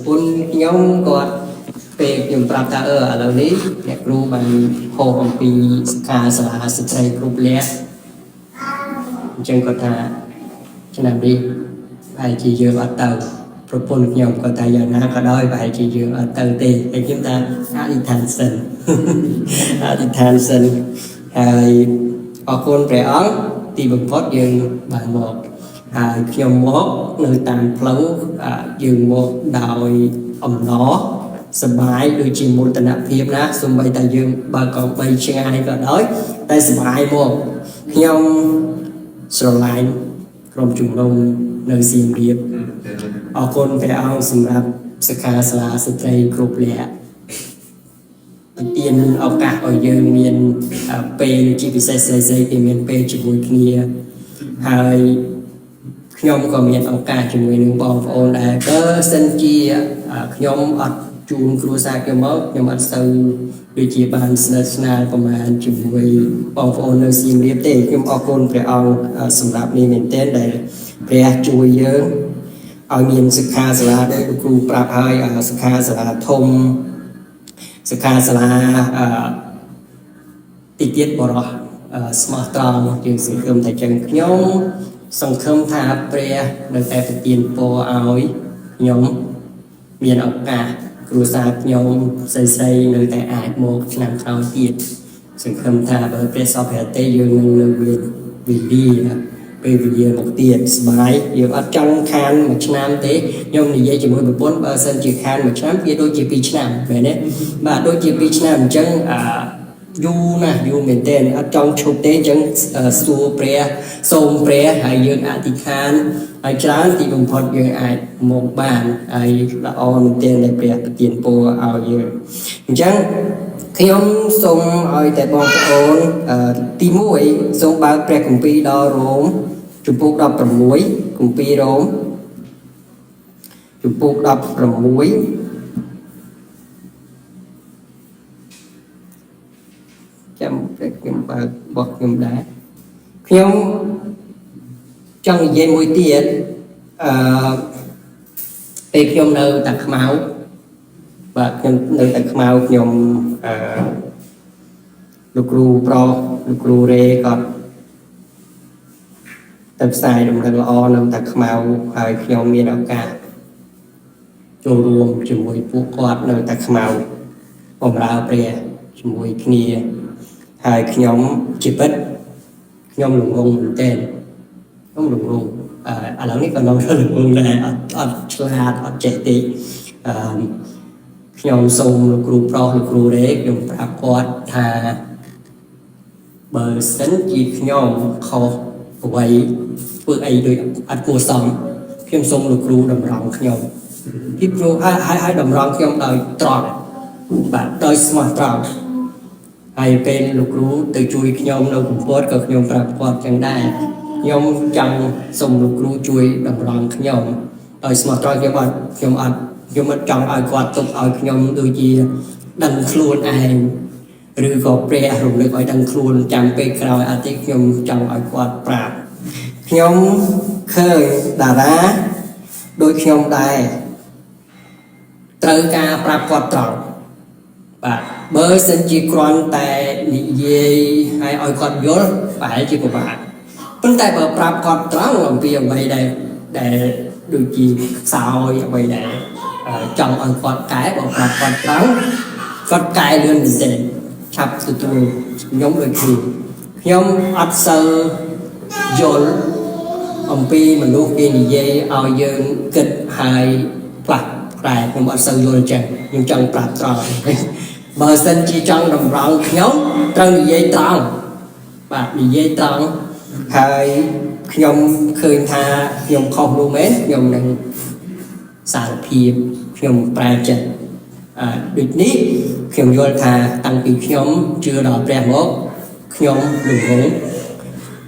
ปุ้นย้อมกอดเป็นยมปราบตาเหล่านี้อยากรู้บางโฮของปีสกาสลาสตรีกรุ๊ปเลี้ยจึงก็ตาฉะนั้นดีไปจีเยอะอัตเตอร์ประปุ้นย้อมก็ตาอย่างนั้นก็ได้ไปจีเยอะอัตเตอร์ตีไอ้ยิ้มตาอธิษฐานเซนอธิษฐานเซนไอ้ออกคนแปรอ้องตีบุพพยังบางบอกขยมมกในตามเพลายืนมกดาวอมล้อสบายโดยจีมูตนาเพียบนะสมัยแต่ยืนบางกองไปเชียงรายก็ได้แต่สบายมกขยมสลายกรมจุ่มลงในเสียงเรียบออกคนไปเอาสำหรับสกาสลาสตรีกรุ๊ปแหละเตียนโอกาสเอาเยอะมีนเปย์จีพิเศษใส่ที่มีนเปย์จีบุยเนียหายขยมก็มีโอกาสจีบุยหนึ่งบองโอนได้ก็เส้นจีขยมอัดจูนครูซาเกมขยมอัดซื้อด้วยจีบานสนับสนุนประมาณจีบุยบองโอนในสิ่งเรียบเตะขยมออกคนไปเอาสำหรับนี้เป็นเต้นได้เปย์จูเยอะเอามีนศึกษาสลาได้ครูปราบให้ศึกษาสลาทมสกาสลาติเตียบรอสมาร์ตรองจึงสังคมแต่จังยงสังคมทาเปรียโดยแต่เตียนโปเอายงมีโอกาสครูสาบยงใส่โดยแต่อาจโมกนำเขาเตียนสังคมทาเบอร์เปรสอบแผลเตยยืนหนึ่งวิดีนะไปวิดีโอเตียนสบายอยู่อัดจังคันมาชนะเตยยงนี่ยังจะมวยแบบบนเบอร์เซนจีคันมาชนะเพียโดยจีปีชนะแบบนี้มาโดยจีปีชนะจังยูนะยูเหมือนเต้นอัดจังชุดเต้จังสูเปรียทรงเปรียหายยืนอธิคันไอ้จ้าที่บุญพอดยืนไอ้หมกบ้านไอ้ละออนเต้นในเปรียเตียนโปเอายืนจังขยมทรงเอาแต่บองโอนตีมวยทรงบางเปรียกุมปีดอโรมจุดปุกดับประมวยกุมปีโรมจุดปุกดับประมวยจำเป็นยมบางบอกยมได้ขยมจังเย็นมวยเตียนเอกยมเนอตักเมาvà nơi tại khmau nhom lục ru pro lục ru re còn tập sai đồng thời lo nằm tại khmau hay nhom miền đông cả châu rùm chỉ mùi phụ quạt nơi tại khmau ông ra pre chỉ mùi kia hay nhom chỉ bất nhom lùng ông tên ông lùng ông lâuนี้còn nói lùng ông là ở là ở trẻ tí nhom sông cừu pro cừu đấy nhomปรากฏทาเบอร์เซนจีnhomเขาไว้เพื่อไอ้โดยอัดกัวสองเพียงทรงครูดำรงnhomที่ครูให้ดำรงnhomโดยตรอกแบบโดยสมาร์ตรอกให้เป็นครูtừ chui nhomโดยผมโพสกับnhomปรากฏจังได้nhomจังทรงครูช่วยดำรงnhomโดยสมาร์ตรอกnhomอัดยมจังเอากอดตบเอาขยมดูจีดังครูนไอหรือก็เปรย์หรือก็ดังครูนจำเป็นคราวอาทิตย์ยมจังเอากอดปราบขยมเคยด่าร้าโดยขยมได้เตอการปราบกอดตรอกแบบเบอร์เซนจีกรอนแต่นิยให้เอากอดยศไปจีกว่าตั้งแต่เบอร์ปราบกอดตรอกหลงเปียไปได้ดูจีสาวไปได้chồng ăn quạt cái bỏ quạt trắng quạt cái luôn để chập từ từ nhóm người thì nhóm ăn sơ dồn ông pi mình lúc kia thì dây ao dương kịch hài plak lại nhưng ăn sơ dồn chẳng nhưng chẳng plak tròn bờ sân chỉ trong đồng rong nhóm trong dây tròn và dây tròn hai nhóm khơi tha nhóm không luôn mến nhóm này sàng phiệp nhomปลายจัดดุจนี้ขยมโยนทาตั้งปีขยมเชื่อดอกแปรมกขยมหลุมง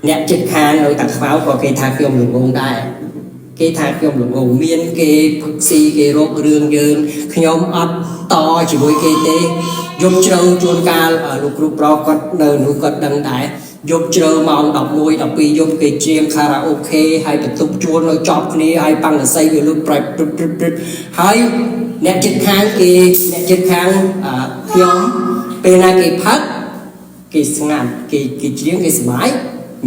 เนี่ยจิตคานเราตัดฟ้าก็เกทาขยมหลุมงได้เกทาขยมหลุมงเมียนเกพักซีเกโรกเรืองยืนขยมอัดต่อจีบวยเกเตยมเชิงชวนการลูกรูปรอก็เดินลูกก็ดังได้ dục chờ mong đọc mùi đọc pi dục cái chiêm karaoke hay bật tục chuôn nó chọc ní hay bằng là xây về lúc bạch hay nét chất kháng nhóm bên này cái phát cái ngàn cái chiếm cái smái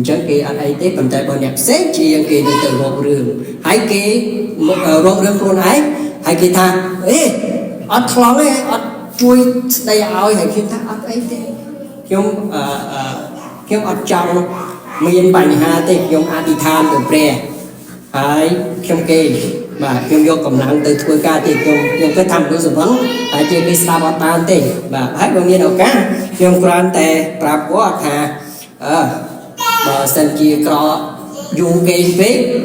chẳng cái anh ấy thế còn tại bên đẹp xét chi cái được từ rộng đường hay cái rộng đường luôn ấy hay cái thằng ê ọt khóng ấy ọt chui đây ao hay khi thằng ọt ấy thế nhóm ọt trong miền bành hà thì nhóm đi tham được bè hay nhóm cái và nhóm vô cầm nặng từ thua ca thì nhóm cái thăm của sự vấn tại trên cái sabotan thì và hết bao nhiêu đâu cá nhóm quan tệ prap quá thà mà sân chia có dùng cái vết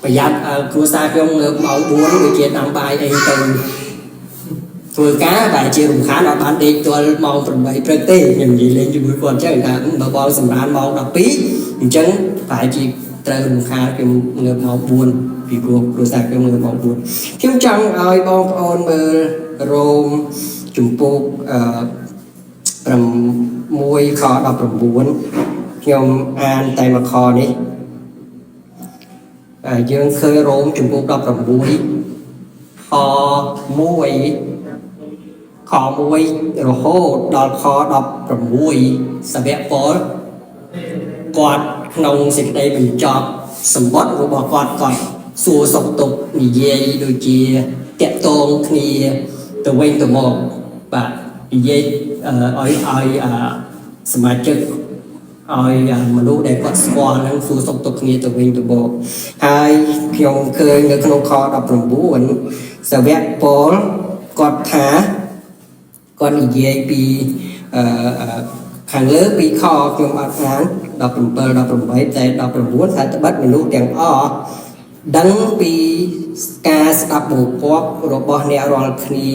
bây giờ của xa không được mẫu buôn người chuyện làm bài ấy từ thua cá và chia dùng khá là bán đi tôi mong phần bảy trực tế nhìn gì lên cho mỗi con chắc là cũng bảo bao sầm rán mong đặc bí chẳng phải chỉ trời dùng khá cái người mẫu buôn vì của xa cái người mẫu buôn thiếu chẳng ai bong on bờ rôm chủng phục môi kho đọc rầm buồn nhom an tay mà kho đi dương khơi rôm chủng phục đọc rầm buồn kho môi rồi hô đọt kho đọc rầm buồn sa vẽ phố quạt nông dịch đây mình chọn sầm bót của bà quạt xua sọc tục nhị dây đôi chia kẹt tôn thì từ quên từ một và dâyสมาชิกมนุษย์ได้ก็สควอนั้นฟูสกตกนี้ตัววิ่งตัวโบให้เพียงเคยเงือกนกคอดับหลงบุญสวัสดิ์ปอลกอดหาก่อนเย่ปีขังเลือปีคอเพียงอัดงานดับหลงเปิลดับหลงไว้แต่ดับหลงบุญถ้าจะบัดมนุษย์อย่างอ้อดังปีกาสดับบุกวบรบเนรอลคณี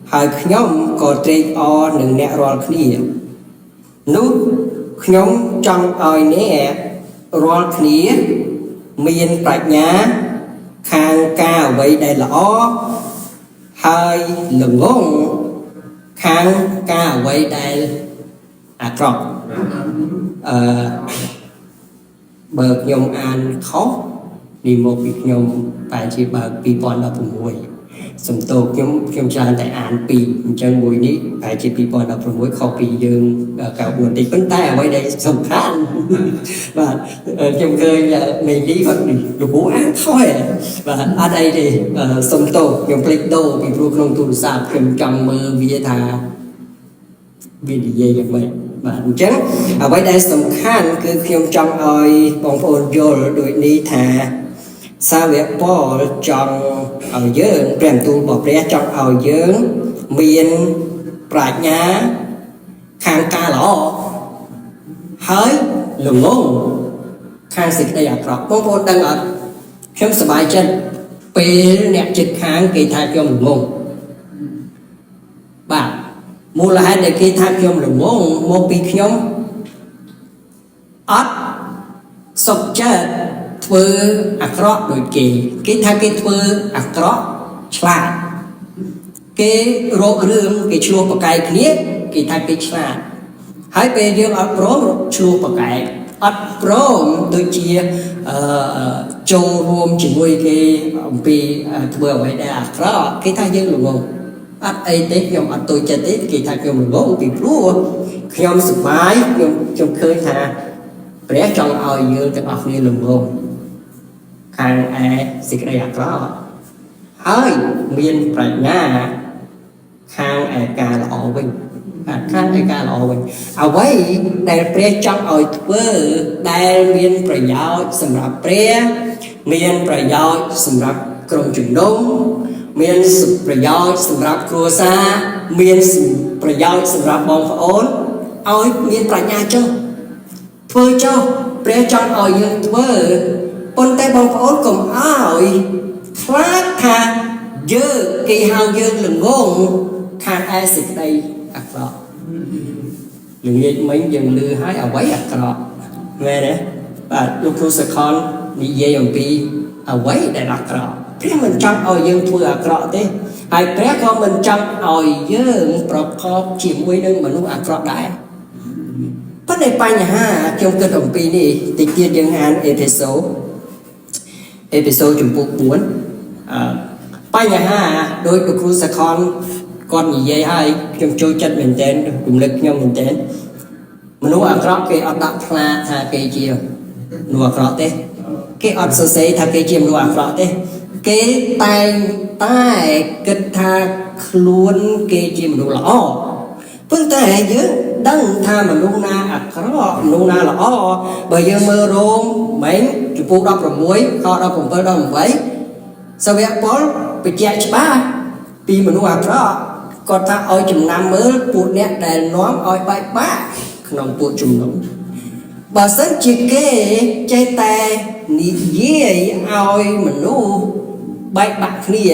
ให้ขย่มก็เตยอหนึ่งเนรอลคณีนุ๊กขย่มจังอ้อยเนรอลคณีมีนปรัชญาคางกาไว้ได้ละอ้อให้หลงงงคางกาไว้ได้กรอบเบิกยมอ่านเขาđi một việc nhom phải chỉ bảo pi pon đọc mùi sầm tô nhom tràn tại án pi chân mùi ní phải chỉ pi pon đọc mùi không pi dương cả buồn thì vẫn tay ở đây đây sầm khan và nhom cười là mình đi vẫn được bố án thôi và ở đây thì sầm tô nhom click đô pi pro không tu sạp nhom trong mơ vía thà vì gì vậy vậy và chắc ở đây sầm khan cứ nhom trong ơi bông ôn vô đuổi đi thà sao việc bỏ trong ở dưới rèm tu bỏ ra trong ở dưới miền bạch nhá khang ca lọ hơi lùng ngôn khang xịt đây ở trọc bông bông đang ở khiêm sờ bài chân pê nẹt chực khang kỳ thai cho lùng ngôn bà mua là hai để kỳ thai cho lùng ngôn một bị khiêm ớt sọc chết thưa akro đôi cái thay cái thưa akro chla cái rô rương cái chua bạc cái kia cái thay cái chla hai bên riêng akro chua bạc cái akro đôi chia châu rôm chỉ nuôi cái pi thưa vậy đây akro cái thay riêng luôn ấy tết nhom tôi chơi tết cái thay nhom luôn bị lúa nhom sụp mái nhom trong khơi thà bé trong ao dương cái ao như luôn hàng xịt đây có hơi miền bạch nha hàng cà lọ bình hàng cà lọ bình ở vậy đây pre trong ở thưa đây miền bạch giáo sầm rạp pre miền bạch giáo sầm rạp krom chừng đông miền bạch giáo sầm rạp cua sa miền bạch giáo sầm rạp bong phở ôn ôi miền bạch nha cho thưa cho pre trong ở dương thưa con tay bông phốt cùng ơi phát tha dơ kỳ hào dơ lừng ngôn tha ai xịt đây ạc rõ lừng nhiên mấy dừng lư hái ở quấy ạc rõ nghe nè và lúc thu sẽ con đi dây dòng pi ở quấy để ạc rõ thế mình trong ôi dương thua ạc rõ thế ai bé con mình trong ôi dương bọc khóc chìm quay đơn mà lúc ạc rõ đại ប៉ុន្តែបញ្ហាខ្ញុំគិតអំពីនេះតិចទៀតយើងអានអេភេសូចំពោះ4បញ្ហាដោយលោកគ្រូសាខនគាត់និយាយឲ្យខ្ញុំចូលចិត្តមែនទែនរំលឹកខ្ញុំមែនទែនមនុស្សអាក្រក់គេអត់ដាក់ផ្លាថាគេជាមនុស្សអាក្រក់ទេគេអត់សរសេរថាគេជាមនុស្សអាក្រក់ទេគេតែងតែគិតថាខ្លួនគេជាមនុស្សល្អប៉ុន្តែយើងដឹងថាមនុស្សណាអាក្រក់មនុស្សណាល្អបើយើងមើលរោមមិញចំពោះ16ខ17ដល់18សាវកពលបញ្ជាក់ច្បាស់ពីមនុស្សអាក្រក់គាត់ថាឲ្យចំណាំមើលពួកអ្នកដែលនាំឲ្យបែកបាក់ក្នុងពួកជំនុំបើសិនជាគេចេះតែនិយាយឲ្យមនុស្សបែកបាក់គ្នា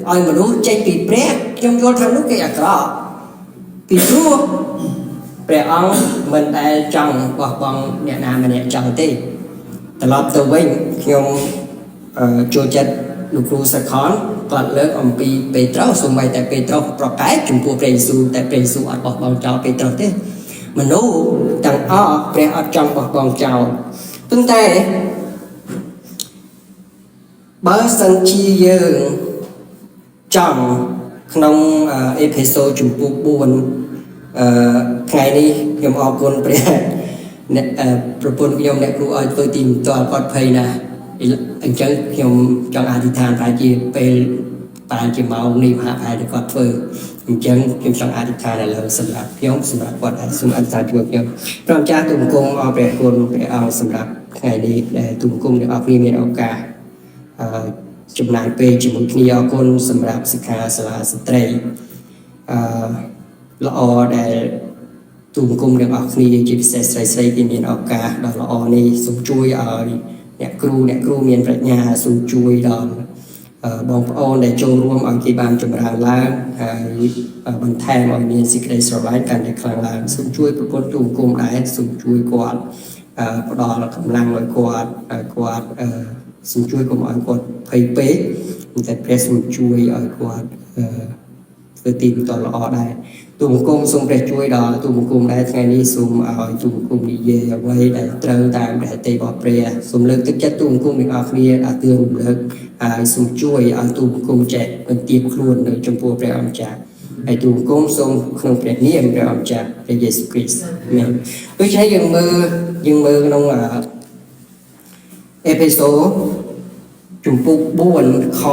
ឲ្យមនុស្សចេញពីព្រះខ្ញុំយល់ថានោះគេអាក្រក់ពីព្រោះព្រះអង្គមិនដែលចង់បោះបង់អ្នកណាម្នាក់ចង់ទេត្រឡប់ទៅវិញខ្ញុំចូលចិត្តលោកគ្រូសាខនគាត់លើកអំពីពេត្រុសសូម្បីតែពេត្រុសប្រកែកចំពោះព្រះយេស៊ូវតែព្រះយេស៊ូវអត់បោះបង់ចោលពេត្រុសទេមនុស្សទាំងអស់ព្រះអត់ចង់បោះបង់ចោលប៉ុន្តែបើសិនជាយើងចង់ក្នុងអេភេសូចំពោះ4ថ្ងៃនេះខ្ញុំអរគុណព្រះអ្នកប្រពន្ធខ្ញុំអ្នកគ្រូឲ្យធ្វើទីបន្ទាល់គាត់ភ័យណាស់អញ្ចឹងខ្ញុំចង់អធិដ្ឋានថាជាពេលបានជាម៉ោងនេះហាក់ហើយគាត់ធ្វើអញ្ចឹងខ្ញុំចង់អធិដ្ឋានឥឡូវសម្រាប់ខ្ញុំសម្រាប់គាត់ហើយសូមអធិដ្ឋានជួយខ្ញុំព្រះម្ចាស់ទូលបង្គំអរព្រះគុណព្រះអង្គសម្រាប់ថ្ងៃនេះដែលទូលបង្គំអ្នកអរគ្នាមានឱកាសចំណាយពេលជាមួយគ្នាអរគុណសម្រាប់សិក្ខាសាលាស្ត្រីល្អដែលទូលបង្គំអ្នកអរគ្នាជាពិសេសស្រីៗទីមានឱកាសដ៏ល្អនេះសូមជួយឲ្យអ្នកគ្រូមានប្រាជ្ញាសូមជួយដល់បងប្អូនដែលចូលរួមឲ្យគេបានចម្រើនឡើងហើយបន្ថែមឲ្យមានសេចក្តីស្រឡាញ់កាន់តែខ្លាំងឡើងសូមជួយប្រពន្ធទូលបង្គំដែរសូមជួយគាត់ផ្ដល់កម្លាំងឲ្យគាត់សូមជួយកុំឲ្យគាត់ភ័យពេកតែព្រះសូមជួយឲ្យគាត់ធ្វើទីបន្តល្អដែរទូលបង្គំសូមព្រះជួយដល់ទូលបង្គំដែរថ្ងៃនេះសូមឲ្យទូលបង្គំនិយាយអ្វីដែលត្រូវតាមព្រះទេរបស់ព្រះសូមលើកទឹកចិត្តទូលបង្គំទាំងអស់គ្នាឲ្យទឿនរំលឹកហើយសូមជួយឲ្យទូលបង្គំចេះបន្ទាបខ្លួននៅចំពោះព្រះអម្ចាស់ហើយទូលបង្គំសូមក្នុងព្រះនាមព្រះអម្ចាស់ព្រះយេស៊ូវគ្រីស្ទអាមែនដូច្នេះយើងមើលក្នុងអេភេសូជំពូក4ខ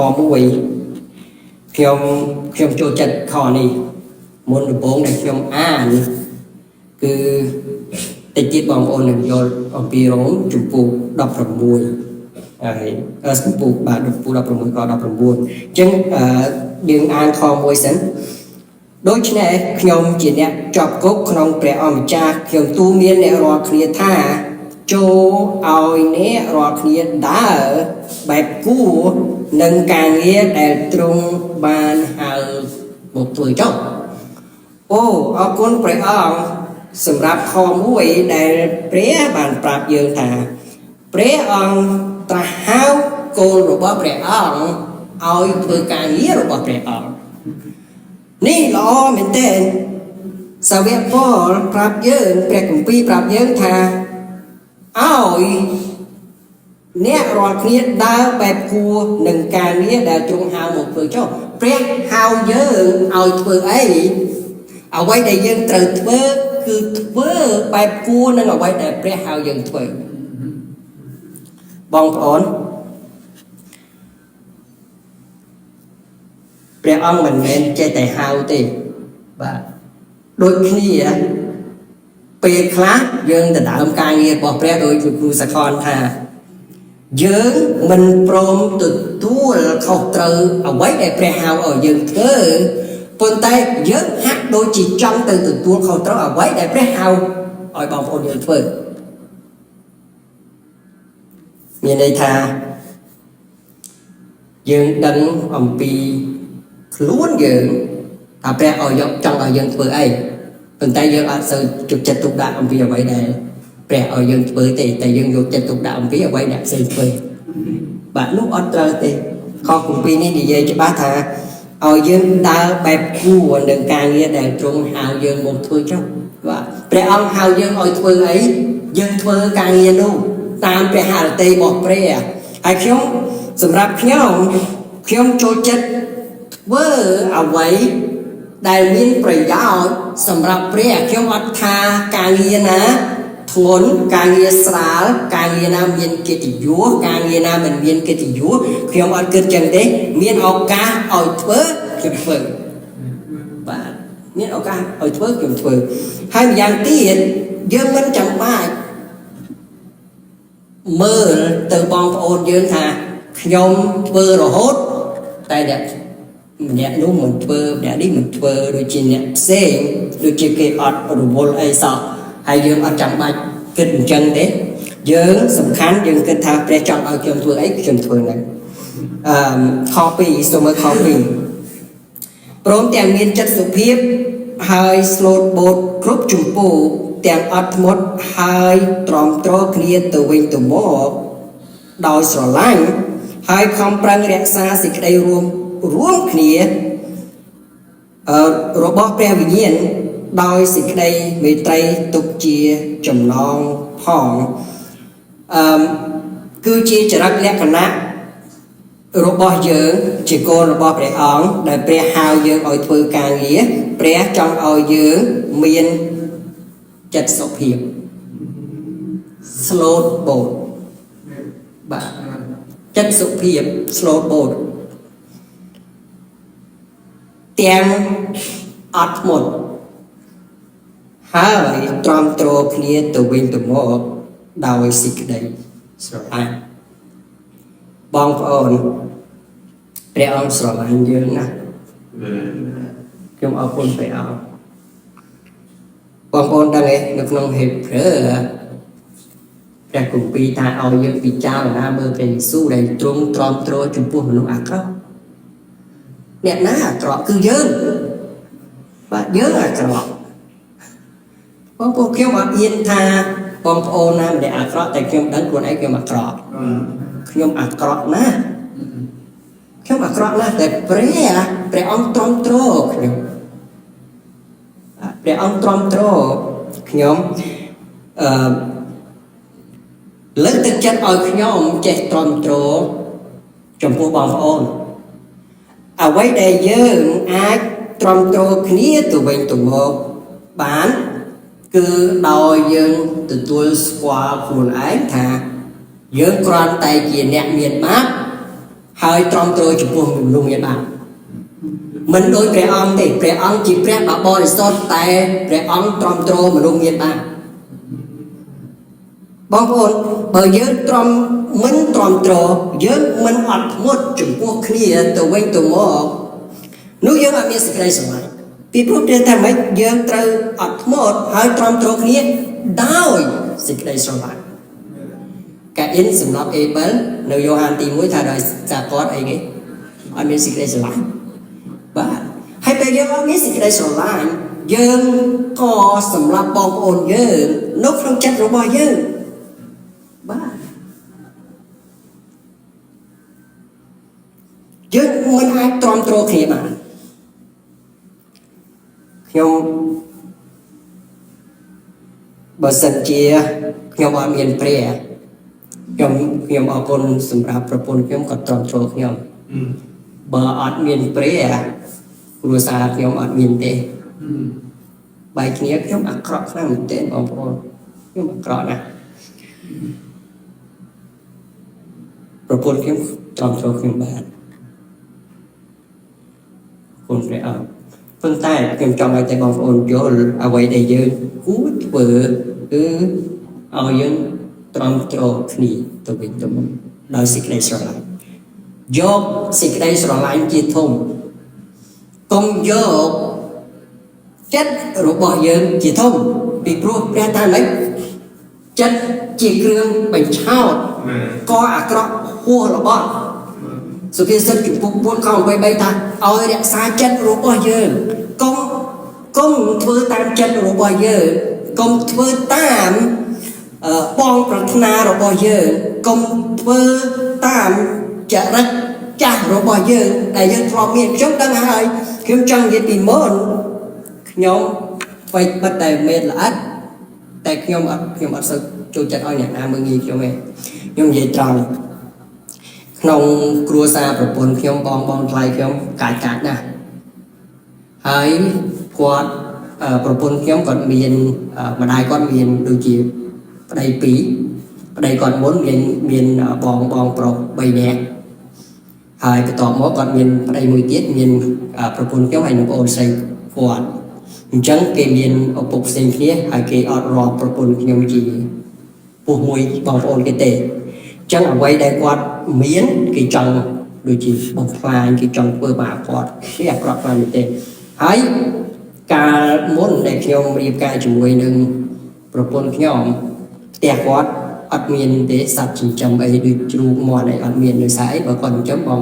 1ខ្ញុំចូលចិត្តខនេះមុនដំបូងដែលខ្ញុំអានគឺតិចទៀតបងប្អូននឹងយល់អំពីរ៉ូមជំពូក16ហើយជំពូកបាទជំពូក16ខ19អញ្ចឹងយើងអានខ1សិនដូច្នេះខ្ញុំជាអ្នកជាប់គុកក្នុងព្រះអម្ចាស់ខ្ញុំទូលមានអ្នករាល់គ្នាថាចូលឲ្យអ្នករាល់គ្នាដើរបែបគួរនឹងការងារដែលទ្រង់បានហៅមកធ្វើចុះអូអរគុណព្រះអង្គសម្រាប់ខ1ដែលព្រះបានប្រាប់យើងថាព្រះអង្គត្រាស់ហៅកូនរបស់ព្រះអង្គឲ្យធ្វើការងាររបស់ព្រះអង្គនេះល្អមែនទែនសាវកប៉ូលប្រាប់យើងព្រះគម្ពីរប្រាប់យើងថាឲ្យអ្នករាល់គ្នាដើរបែបគួរនឹងការងារដែលទ្រង់ហៅមកធ្វើចុះព្រះហៅយើងឲ្យធ្វើអីអ្វីដែលយើងត្រូវធ្វើគឺធ្វើបែបគួរនឹងអ្វីដែលព្រះហៅយើងធ្វើបងប្អូនព្រះអង្គមិនមែនចេះតែហៅទេបាទដូចគ្នាពេលខ្លះយើងដណ្ដើមការងាររបស់ព្រះដោយគ្រូសាខនថាយើងមិនព្រមទទួលខុសត្រូវអ្វីដែលព្រះហៅឲ្យយើងធ្វើប៉ុន្តែយើងហាក់ដូចជាចង់ទៅទទួលខុសត្រូវអ្វីដែលព្រះហៅឲ្យបងប្អូនយើងធ្វើមានន័យថាយើងដឹងអំពីខ្លួនយើងថាព្រះឲ្យយកចង់ឲ្យយើងធ្វើអីប៉ុន្តែយើងអត់សូវយកចិត្តទុកដាក់អំពីអ្វីដែលព្រះឲ្យយើងធ្វើទេតែយើងយកចិត្តទុកដាក់អំពីអ្វីដែលផ្សេងធ្វើបាទនោះអត់ត្រូវទេខគម្ពីរនេះនិយាយច្បាស់ថាឲ្យយើងដើរបែបគួរនឹងការងារដែលទ្រង់ហៅយើងមកធ្វើចុះបាទព្រះ ព្រះអង្គហៅយើងឲ្យធ្វើអីយើងធ្វើការងារនោះតាមព្រះハរតីរបស់ព្រះហើយខ្ញុំសម្រាប់ខ្ញុំចូលចិត្តធ្វើអ្វីដែលមានប្រយោជន៍សម្រាប់ព្រះខ្ញុំអត់ថាការងារណាធ្ងន់ការងារស្រាលការងារណាមានកិត្តិយសការងារណាមិនមានកិត្តិយសខ្ញុំអត់គិតចឹងទេមានឱកាសឲ្យធ្វើខ្ញុំធ្វើបាទមានឱកាសឲ្យធ្វើខ្ញុំធ្វើហើយម្យ៉ាងទៀតយើងមិនចាំបាច់មើលទៅបងប្អូនយើងថាខ្ញុំធ្វើរហូតតែម្នាក់នោះមិនធ្វើម្នាក់នេះមិនធ្វើដូចជាអ្នកផ្សេងដូចជាគេអត់រវល់អីសោះហើយយើងអត់ចាំបាច់គិតអញ្ចឹងទេយើងសំខាន់យើងគិតថាព្រះចង់ឲ្យខ្ញុំធ្វើអីខ្ញុំធ្វើហ្នឹងខ2សូមមើលខ2ព្រមទាំងមានចិត្តសុភាពហើយស្លូតបូតគ្រប់ជំពូទាំងអត់ធ្មត់ហើយទ្រាំទ្រគ្នាទៅវិញទៅមកដោយស្រឡាញ់ហើយខំប្រឹងរក្សាសេចក្តីរួមគ្នារបស់ព្រះវិញ្ញាណដោយសេចក្តីមេត្រីទុកជាចំណងផងគឺជាចរិតលក្ខណៈរបស់យើងជាកូនរបស់ព្រះអង្គដែលព្រះហៅយើងឲ្យធ្វើការងារព្រះចង់ឲ្យយើងមានចិត្តសុភាពស្លូតបូតបាទចិត្តសុភាពស្លូតបូតទាំងអត់ធ្មត់ហើយទ្រាំទ្រគ្នាទៅវិញទៅមកដោយសេចក្តីស្រឡាញ់បងប្អូនព្រះអង្គស្រឡាញ់យើងណាស់ខ្ញុំអរគុណព្រះអង្គបងប្អូនដឹងទេនៅក្នុងហេព្រើរព្រះគម្ពីរថាឲ្យយើងពិចារណាមើលព្រះយេស៊ូវដែលទ្រង់ទ្រាំទ្រចំពោះមនុស្សអាក្រក់អ្នកណាអាក្រក់គឺយើងបាទយើងអាក្រក់បងប្អូនខ្ញុំអត់ហ៊ានថាបងប្អូនណាម្នាក់អាក្រក់តែខ្ញុំដឹងខ្លួនឯងខ្ញុំអាក្រក់ខ្ញុំអាក្រក់ណាស់ខ្ញុំអាក្រក់ណាស់តែព្រះអង្គទ្រាំទ្រខ្ញុំព្រះអង្គទ្រាំទ្រខ្ញុំលើកទឹកចិត្តឲ្យខ្ញុំចេះទ្រាំទ្រចំពោះបងប្អូនអ្វីដែលយើងអាចទ្រាំទ្រគ្នាទៅវិញទៅមកបានគឺដោយយើងទទួលស្គាល់ខ្លួនឯងថាយើងគ្រាន់តែជាអ្នកមានបាបហើយទ្រាំទ្រចំពោះមនុស្សមានបាបមិនដូចព្រះអង្គទេព្រះអង្គជាព្រះបរិសុទ្ធតែព្រះអង្គទ្រាំទ្រមនុស្សមានបាបបងប្អូនបើយើងមិនទ្រាំទ្រយើងមិនអត់ធ្មត់ចំពោះគ្នាទៅវិញទៅមកនោះយើងអត់មានសេចក្តីស្រឡាញ់ពីព្រោះព្រះថាម៉េចយើងត្រូវអត់ធ្មត់ហើយទ្រាំទ្រគ្នាដោយសេចក្តីស្រឡាញ់កាអ៊ីនសម្រាប់អេបលនៅយ៉ូហានទី1ថាដោយសារគាត់អីគេអត់មានសេចក្តីស្រឡាញ់បាទហើយពេលយើងអត់មានសេចក្តីស្រឡាញ់យើងក៏សម្រាប់បងប្អូនយើងនៅក្នុងចិត្តរបស់យើងបាទយើងមិនអាចទ្រាំទ្រគ្នាបានខ្ញុំបើសិនជាខ្ញុំអត់មានព្រះខ្ញុំអរគុណសម្រាប់ប្រពន្ធខ្ញុំក៏ទ្រាំទ្រខ្ញុំបើអត់មានព្រះគ្រួសារខ្ញុំអត់មានទេបែកគ្នាខ្ញុំអាក្រក់ខ្លាំងមែនទែនបងប្អូនខ្ញុំអាក្រក់ណាស់ប្រពន្ធខ្ញុំទ្រាំទ្រខ្ញុំបានគុណព្រះអង្គប៉ុន្តែខ្ញុំចង់ឲ្យតែបងប្អូនយល់អ្វីដែលយើងគួរធ្វើគឺឲ្យយើងទ្រាំទ្រគ្នាទៅវិញទៅមកដោយសេចក្តីស្រឡាញ់យកសេចក្តីស្រឡាញ់ជាធំកុំយកចិត្តរបស់យើងជាធំពីព្រោះព្រះថាម៉េចចិត្តជាគ្រឿងបញ្ឆោតក៏អាក្រក់ហួសរបស់សុភាសិតចំពុក4ខ83ថាឲ្យរក្សាចិត្តរបស់យើងកុំធ្វើតាមចិត្តរបស់យើងកុំធ្វើតាមបងប្រាថ្នារបស់យើងកុំធ្វើតាមចរិតចាស់របស់យើងដែលយើងធ្លាប់មានខ្ញុំដឹងហើយខ្ញុំចង់និយាយពីមុនខ្ញុំអ្វីបិទតែមេនល្អិត แต่ខ្ញុំអត់សូវចូលចិត្តឲ្យអ្នកណាមើលងាយខ្ញុំទេខ្ញុំនិយាយត្រង់ក្នុងគ្រួសារប្រពន្ធខ្ញុំបងថ្លៃខ្ញុំកាចណាស់ហើយគាត់ប្រពន្ធខ្ញុំគាត់មានម្ដាយគាត់មានដូចជាប្តី2ប្តីគាត់មុនមានបងប្រុស3នាក់ហើយបន្ទាប់មកគាត់មានប្តីមួយទៀតមានប្រពន្ធខ្ញុំហើយនឹងប្អូនស្រីគាត់អញ្ចឹងគេមានឪពុកផ្សេងគ្នាហើយគេអត់រាប់ប្រពន្ធខ្ញុំជាពោះមួយបងប្អូនគេទេអញ្ចឹងអ្វីដែលគាត់មានគេចង់ដូចជាបំផ្លាញគេចង់ធ្វើបាបគាត់គេអាក្រក់ខ្លាំងមែនទេហើយកាលមុនដែលខ្ញុំរៀបការជាមួយនឹងប្រពន្ធខ្ញុំផ្ទះគាត់អត់មានទេសត្វចិញ្ចឹមអីដូចជ្រូកមាន់អីអត់មាននៅស្អីបើគាត់ចិញ្ចឹមបង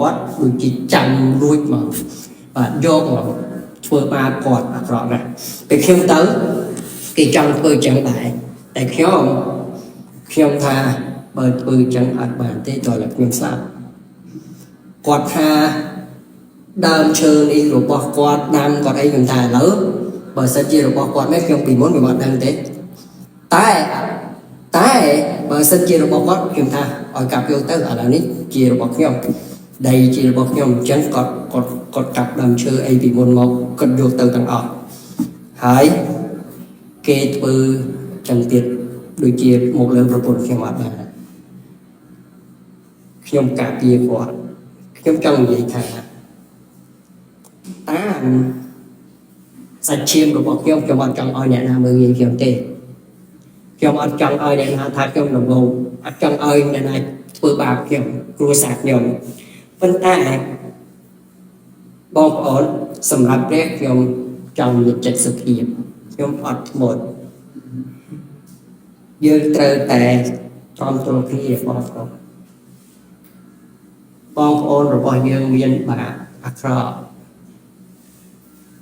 គាត់ដូចជាចាំលួចមកបាទយកមកធ្វើបាបគាត់អាក្រក់ណាស់ពេលខ្ញុំទៅគេចង់ធ្វើចឹងដែរតែខ្ញុំថាបើធ្វើចឹងអត់បានទេតើខ្ញុំស្លាប់គាត់ថាដើមឈើនេះរបស់គាត់ដាំគាត់អីខ្ញុំថាឥឡូវបើសិនជារបស់គាត់នេះខ្ញុំពីមុនខ្ញុំអត់ដឹងទេតែបើសិនជារបស់គាត់ខ្ញុំថាឲ្យកាប់យកទៅឥឡូវនេះជារបស់ខ្ញុំដីជារបស់ខ្ញុំអញ្ចឹងគាត់កាប់ដើមឈើអីពីមុនមកគាត់យកទៅទាំងអស់ហើយគេធ្វើចឹងទៀតដូចជាមកលើប្រពន្ធខ្ញុំអត់បានខ្ញុំការពារគាត់ខ្ញុំចង់និយាយថាតាមសាច់ឈាមរបស់ខ្ញុំអត់ចង់ឲ្យអ្នកណាមើលងាយខ្ញុំទេខ្ញុំអត់ចង់ឲ្យអ្នកណាថាខ្ញុំល្ងងអត់ចង់ឲ្យអ្នកណាធ្វើបាបខ្ញុំគ្រួសារខ្ញុំប៉ុន្តែបងប្អូនសម្រាប់ព្រះខ្ញុំចង់មានចិត្តសុភាពខ្ញុំអត់ធ្មត់យើងត្រូវតែទ្រាំទ្រគ្នាបងប្អូនរបស់យើងមានបាបអាក្រក់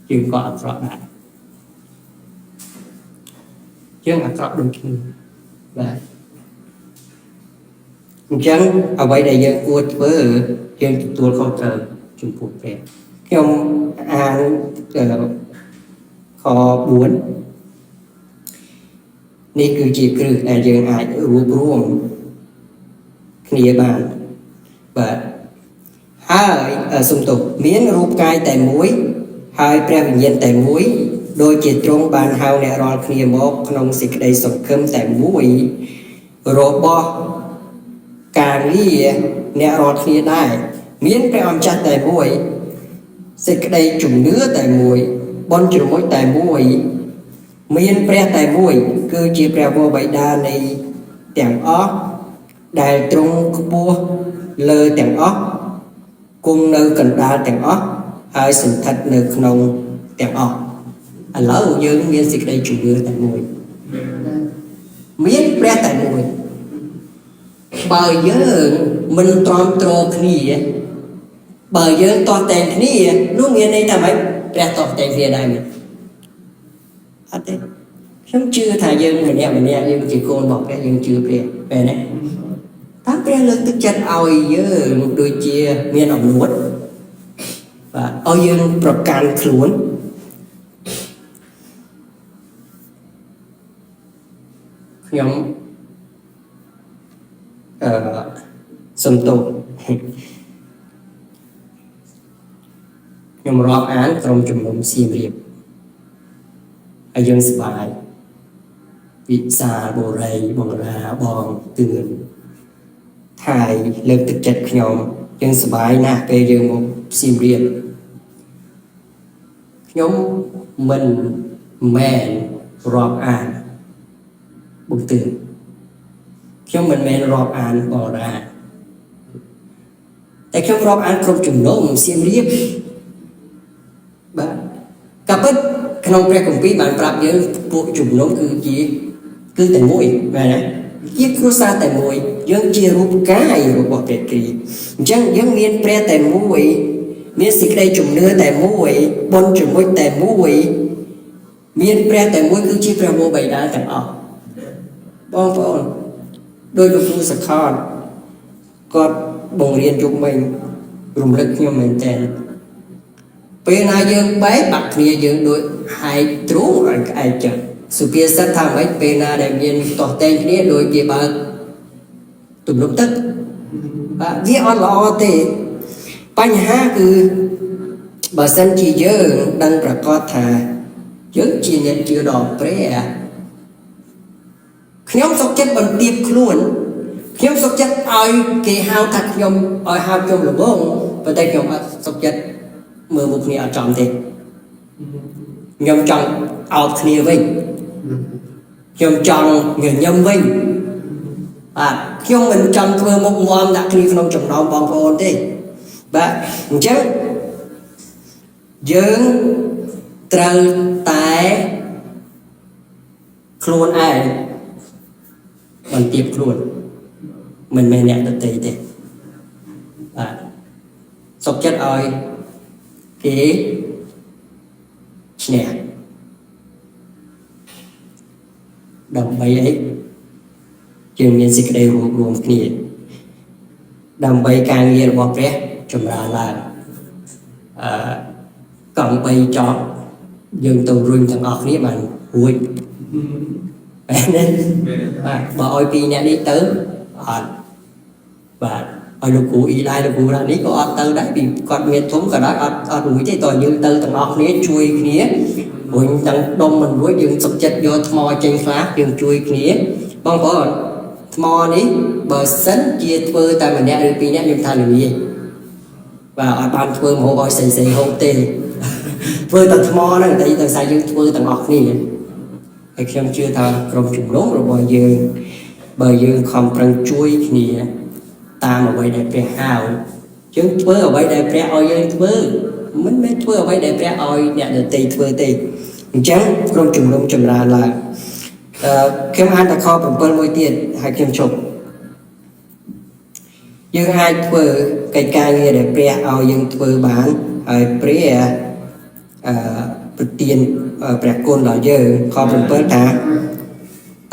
យើងក៏អាក្រក់ដែរយើងអាក្រក់ដូចគ្នាបាទអញ្ចឹងអ្វីដែលយើងគួរធ្វើយើងទទួលខុសត្រូវចំពោះព្រះខ្ញុំអានខ4នេះគឺជាគ្រឹះដែលយើងអាចរួបរวมគ្នាបានបាទហើយសំទោសមានរូបកាយតែមួយហើយព្រះវិញ្ញាណតែមួយដូចជាទ្រង់បានហៅអ្នករាល់គ្នាមកក្នុងសេចក្តីសង្ឃឹមតែមួយរបស់ការងារអ្នករាល់គ្នាដែរមានព្រះអម្ចាស់តែមួយសេចក្តីជំនឿតែមួយបុណ្យជ្រមុជតែមួយមានព្រះតែមួយគឺជាព្រះវរបិតានៃទាំងអស់ដែលទ្រង់ខ្ពស់លើទាំងអស់គង់នៅកណ្ដាលទាំងអស់ហើយសន្ធិដ្ឋនៅក្នុងទាំងអស់ឥឡូវយើងមានសេចក្តីជំនឿតែមួយមានព្រះតែមួយបើយើងមិនទ្រាំទ្រគ្នាបើយើងតោះតែងគ្នានោះមានន័យថាម៉េចព្រះតោះតែងគ្នាដែរមិនអត់ទេខ្ញុំជឿថាយើងម្នាក់យើងជាកូនរបស់ព្រះយើងជឿព្រះពេលណាតើព្រះលើកទឹកចិត្តឲ្យយើងដូចជាមានអំណួតបាទឲ្យយើងប្រកាន់ខ្លួនខ្ញុំសំទោសខ្ញុំរាប់អានក្រុមជំនុំសៀមរាបហើយយើងសប្បាយវិសាលបូរីបងរាបងទឿនថៃលើកទឹកចិត្តខ្ញុំយើងសប្បាយណាស់ពេលយើងមកសៀមរាបខ្ញុំមិនមែនរាប់អានបងទឿនខ្ញុំមិនមែនរាប់អានបងរាតែខ្ញុំរាប់អានក្រុមជំនុំសៀមរាបបាទក៏ពិតក្នុងព្រះគម្ពីរបានប្រាប់យើងពួកជំនុំគឺតែមួយមែនទេជាគ្រួសារតែមួយយើងជារូបកាយរបស់ព្រះគ្រីស្ទអញ្ចឹងយើងមានព្រះតែមួយមានសេចក្តីជំនឿតែមួយបុណ្យជំនួយតែមួយមានព្រះតែមួយគឺជាព្រះវរបិតាទាំងអស់បងប្អូនដោយលោកគ្រូសខតគាត់បង្រៀនជុំវិញរំលឹកខ្ញុំមែនតើពេលណាយើងបែកបាក់គ្នាយើងដូចហែកទ្រូងឲ្យក្អែកចិត្ត sự bia sát tham ấy bên na để miền tỏ tên kia đôi kia bà tụm lúc tức và viết on lo thìបញ្ហាគឺបើសិនជាយើងដឹងប្រកាសថាយើងជាអ្នកជឿដល់ព្រះខ្ញុំសុខចិត្តបន្ទាបខ្លួនខ្ញុំសុខចិត្តឲ្យគេហៅថាខ្ញុំឲ្យហៅខ្ញុំល្បងប៉ុន្តែខ្ញុំអត់សុខចិត្តមើលមុខគ្នាអត់ចំទេខ្ញុំចង់អោបគ្នាវិញខ្ញុំចង់ញញឹមវិញបាទខ្ញុំមិនចង់ធ្វើមុខមាំដាក់គ្នាក្នុងចំណោមបងប្អូនទេបាទអញ្ចឹងយើងត្រូវតែខ្លួនឯងបន្ទាបខ្លួនមិនមែនអ្នកដទៃទេបាទសុខចិត្តឲ្យគេឈ្នះដើម្បីអីយើងមានសេចក្តីរួបរวมគ្នាដើម្បីការងាររបស់ព្រះចម្រើនឡើងកង់3ចប់យើងទៅរុញទាំងអស់គ្នាបានរួចបែបនេះបាទបើឲ្យពីរអ្នកនេះទៅអត់បាទឲ្យលោកគ្រូអ៊ីឡាយលោកគ្រូរ៉ានេះក៏អត់ទៅដែរពីគាត់មានធំក៏ដោយអត់រួចទេតើយើងទៅទាំងអស់គ្នាជួយគ្នារុញទាំងដុំមិនរួចយើងសុខចិត្តយកថ្មចេញខ្លះយើងជួយគ្នាបងប្អូនថ្មនេះបើសិនជាធ្វើតែម្នាក់ឬពីរនាក់ខ្ញុំថាល្ងាចបាទអត់បានធ្វើមហូបឲ្យស្រីៗហូបទេធ្វើតែថ្មហ្នឹងតែដោយសារយើងធ្វើទាំងអស់គ្នាហើយខ្ញុំជឿថាក្រុមជំនុំរបស់យើងបើយើងខំប្រឹងជួយគ្នាតាមអ្វីដែលព្រះហៅយើងធ្វើអ្វីដែលព្រះឲ្យយើងធ្វើមិនមែនធ្វើអ្វីដែលព្រះឲ្យអ្នកដទៃធ្វើទេអញ្ចឹងក្រុមជំនុំចម្រើនឡើងខ្ញុំអានតែខ7មួយទៀតហើយខ្ញុំជប់យើងអាចធ្វើកិច្ចការងារដែលព្រះឲ្យយើងធ្វើបានហើយព្រះប្រទានព្រះគុណដល់យើងខ7ថា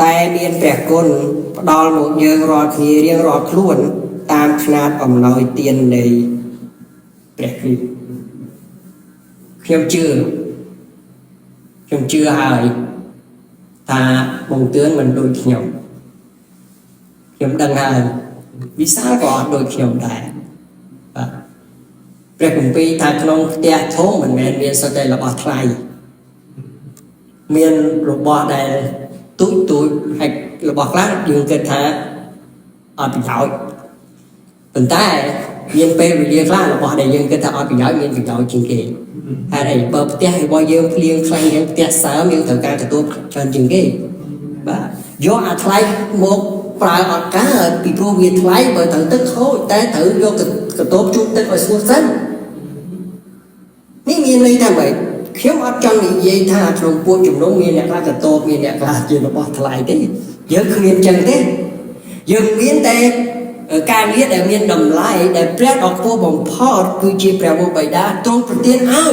តែមានព្រះគុណផ្ដល់មកយើងរាល់គ្នារៀងរាល់ខ្លួនតាមຂ្នាតអំណោយទាននៃព្រះគ្រីស្ទខ្ញុំជឿហើយថាបងទឿនមិនដូចខ្ញុំដឹងហើយវិសាលក៏អត់ដូចខ្ញុំដែរបាទព្រះគម្ពីរថាក្នុងផ្ទះធំមិនមែនមានសុទ្ធតែរបស់ថ្លៃមានរបស់ដែលទូចហើយរបស់ខ្លះយើងគិតថាអត់ប្រយោជន៍ប៉ុន្តែមានពេលវេលាខ្លះរបស់ដែលយើងគិតថាអត់ប្រយោជន៍មានប្រយោជន៍ជាងគេហើយអីបើផ្ទះរបស់យើងភ្លៀងខ្លាំងយ៉ាងផ្ទះសើមយើងត្រូវការទទួលច្រើនជាងគេបាទយកអាថ្លៃមកប្រើអត់កើតពីព្រោះវាថ្លៃបើត្រូវទឹកខូចតែត្រូវយកកតូបជូតទឹកឲ្យស្ងួតសិននេះមានន័យថាម៉េចខ្ញុំអត់ចង់និយាយថាក្នុងពួកជំនុំមានអ្នកខ្លះកតូបមានអ្នកខ្លះជារបស់ថ្លៃទេយើងគ្មានចឹងទេយើងមានតែការងារដែលមានតម្លៃដែលព្រះដ៏ខ្ពស់បំផុតគឺជាព្រះមុខបិតាទ្រង់ប្រទានឲ្យ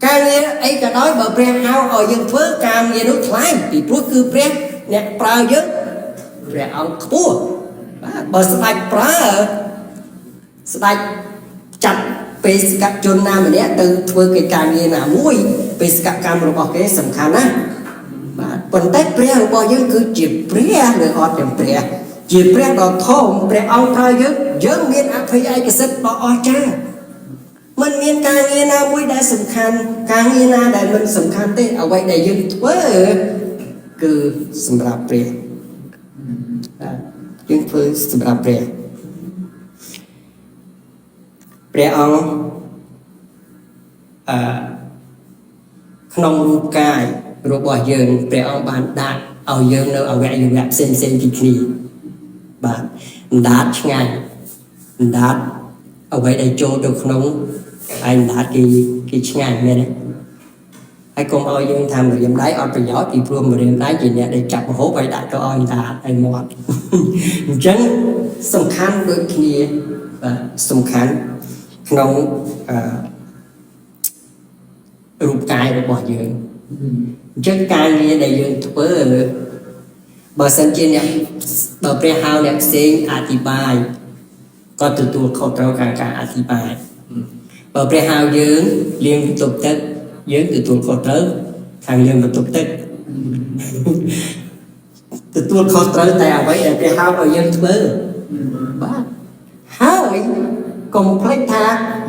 ការងារអីក៏ដោយបើព្រះហៅឲ្យយើងធ្វើការងារនោះថ្លៃពីព្រោះគឺព្រះអ្នកប្រើយើងព្រះអង្គខ្ពស់បាទបើស្ដេចប្រើស្ដេចចាត់បេសកជនណាម្នាក់ទៅធ្វើកិច្ចការងារណាមួយបេសកកម្មរបស់គេសំខាន់ណាស់បាទប៉ុន្តែព្រះរបស់យើងគឺជាព្រះនៅអត់ទាំងព្រះជាព្រះដ៏ធំព្រះអង្គប្រើយើងមានអភ័យឯកសិទ្ធិដ៏អស្ចារ្យមិនមានការងារណាមួយដែលសំខាន់ការងារណាដែលមិនសំខាន់ទេអ្វីដែលយើងធ្វើគឺសម្រាប់ព្រះយើងធ្វើសម្រាប់ព្រះអង្គក្នុងរូបកាយរបស់យើងព្រះអង្គបានដាក់ឲ្យយើងនៅអវយវៈផ្សេងពីគ្នាបាទអណ្ដាតឆ្ងាញ់អណ្ដាតអ្វីដែលចូលទៅក្នុងឯអណ្ដាតគេឆ្ងាញ់មែនទេហើយកុំឲ្យយើងថាម្រាមដៃអត់ប្រយោជន៍ពីព្រោះម្រាមដៃជាអ្នកដែលចាប់រហូបឲ្យដាក់ទៅឲ្យអណ្ដាតឲ្យមាត់អញ្ចឹងសំខាន់ដូចគ្នាបាទសំខាន់ក្នុងរូបកាយរបស់យើងអញ្ចឹងការងារដែលយើងធ្វើបើសិនជាអ្នកបើព្រះហៅអ្នកផ្សេងអធិប្បាយក៏ទទួលខុសត្រូវការអធិប្បាយបើព្រះហៅយើងលាងបន្ទប់ទឹក យើងទទួលខុសត្រូវខាងយើងបន្ទប់ទឹកទទួលខុសត្រូវតែអ្វីដែលព្រះហៅឲ្យយើងធ្វើបាទហើយកុំភ្លេចថា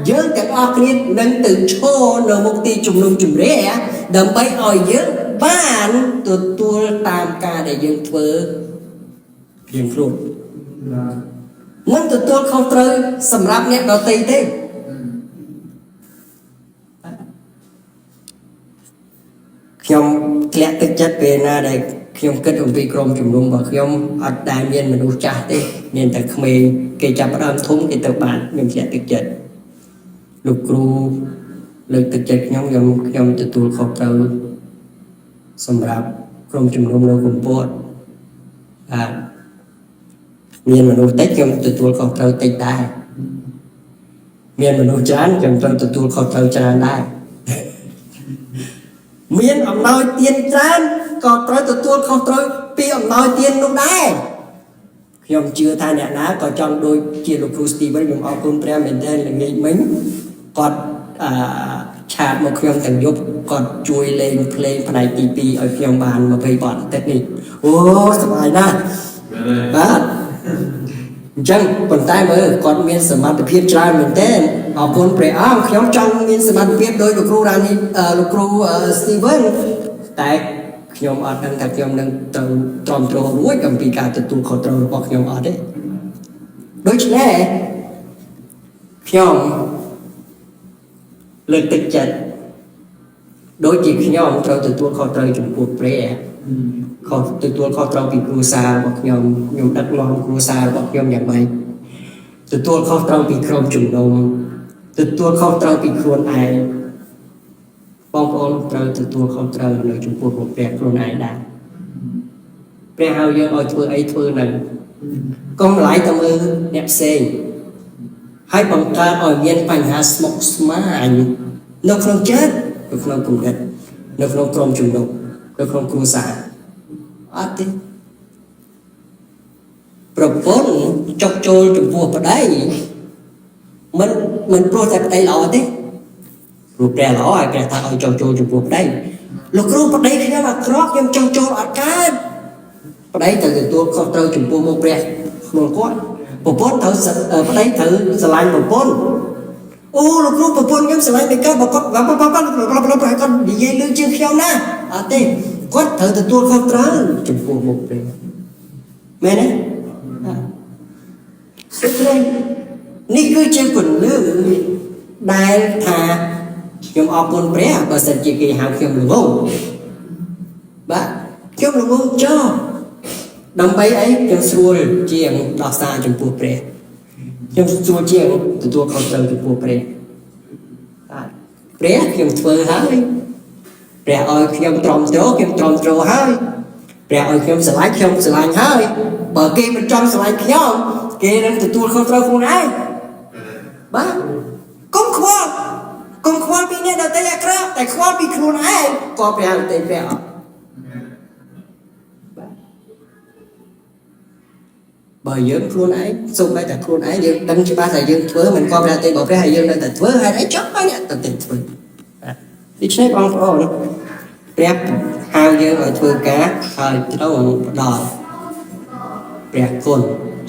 យើងទាំងអស់គ្នានឹងទៅឈរនៅមុខទីជំនុំជម្រះដើម្បីឲ្យយើងបានទទួលតាមការដែលយើងធ្វើយើងខ្លួនមិនទទួលខុសត្រូវសម្រាប់អ្នកដទៃទេខ្ញុំធ្លាក់ទឹកចិត្តពេលណាដែលខ្ញុំគិតអំពីក្រុមជំនុំរបស់ខ្ញុំអត់ដែលមានមនុស្សចាស់ទេមានតែក្មេងគេចាប់ផ្ដើមធំគេទៅបានខ្ញុំធ្លាក់ទឹកចិត្តលោកគ្រូលើកទឹកចិត្តខ្ញុំទទួលខុសត្រូវសម្រាប់ក្រុមជំនុំនៅកំពតបាទមានមនុស្សតិចខ្ញុំទទួលខុសត្រូវតិចដែរមានមនុស្សច្រើនខ្ញុំត្រូវទទួលខុសត្រូវច្រើនដែរមានអំណោយទានច្រើនក៏ត្រូវទទួលខុសត្រូវពីអំណោយទាននោះដែរខ្ញុំជឿថាអ្នកណាក៏ចង់ដូចជាលោកគ្រូ Steven ខ្ញុំអរគុណព្រះមែនទែនល្ងាចមិញគាត់ឆាតមកខ្ញុំទាំងយប់គាត់ជួយលេងភ្លេងផ្នែកទី2ឲ្យខ្ញុំបាន20បទទឹកនេះអូសប្បាយណាស់បាទអញ្ចឹងប៉ុន្តែមើលគាត់មានសមត្ថភាពច្រើនមែនទែនអរគុណព្រះអង្គខ្ញុំចង់មានសមត្ថភាពដោយលោកគ្រូរ៉ានីលោកគ្រូ Steven តែខ្ញុំអត់ដឹងថាខ្ញុំនឹងទៅទ្រាំទ្ររួចអំពីការទទួលខុសត្រូវរបស់ខ្ញុំអត់ទេដូច្នេះខ្ញុំលើកទឹកចិត្តដូចជាខ្ញុំត្រូវទទួលខុសត្រូវចំពោះព្រះខុសទទួលខុសត្រូវពីគ្រួសាររបស់ខ្ញុំដឹកនាំគ្រួសាររបស់ខ្ញុំយ៉ាងម៉េចទទួលខុសត្រូវពីក្រុមជំនុំទទួលខុសត្រូវពីខ្លួនឯងបងប្អូនត្រូវទទួលខុសត្រូវនៅចំពោះព្រះខ្លួនឯងដែរព្រះហៅយើងឲ្យធ្វើអីធ្វើនឹងកុំឡាយទៅមើលអ្នកផ្សេងហើយបង្កើតឲ្យមានបញ្ហាស្មុគស្មាញនៅក្នុងចិត្តនៅក្នុងគំនិតនៅក្នុងក្រុមជំនុំនៅក្នុងគ្រួសារអត់ទេប្រពន្ធចុកចូលចំពោះប្តីមិនព្រោះតែប្តីល្អទេព្រោះព្រះល្អឲ្យព្រះថាឲ្យចុកចូលចំពោះប្តីលោកគ្រូប្តីខ្ញុំអាក្រក់ខ្ញុំចុកចូលអត់កើតប្តីត្រូវទទួលខុសត្រូវចំពោះមុខព្រះខ្លួនគាត់ប្រពន្ធត្រូវប្តីត្រូវស្រឡាញ់ប្រពន្ធអូលោកគ្រូប្រពន្ធខ្ញុំស្រឡាញ់តែគាត់គាត់និយាយលឿនជាងខ្ញុំណាអត់ទេគាត់ត្រូវទទួលខុសត្រូវចំពោះមុខព្រះមែនទេនេះគឺជាពន្លឺដែលថាខ្ញុំអរគុណព្រះបើសិនជាគេហៅខ្ញុំល្ងងបាទខ្ញុំល្ងងចោលដើម្បីអីខ្ញុំស្រួលជាងដោះសារចំពោះព្រះខ្ញុំស្រួលជាងទទួលខុសត្រូវចំពោះព្រះបាទព្រះខ្ញុំធ្វើហើយព្រះឲ្យខ្ញុំទ្រាំទ្រខ្ញុំទ្រាំទ្រហើយព្រះឲ្យខ្ញុំស្រឡាញ់ខ្ញុំស្រឡាញ់ហើយបើគេមិនចង់ស្រឡាញ់ខ្ញុំគេនឹងទទួលខុសត្រូវខ្លួនឯងបាទកុំខ្វល់ពីអ្នកដទៃអាក្រក់តែខ្វល់ពីខ្លួនឯងក៏ព្រះដទៃព្រះអត់បើយើងខ្លួនឯងសូម្បីតែខ្លួនឯងយើងដឹងច្បាស់ថាយើងធ្វើមិនក៏ព្រះដទៃរបស់ព្រះហើយយើងនៅតែធ្វើហេតុអីចង់ឲ្យអ្នកដទៃធ្វើដូច្នេះបងប្អូនព្រះហៅយើងឲ្យធ្វើការហើយត្រូវផ្ដល់ព្រះគុណ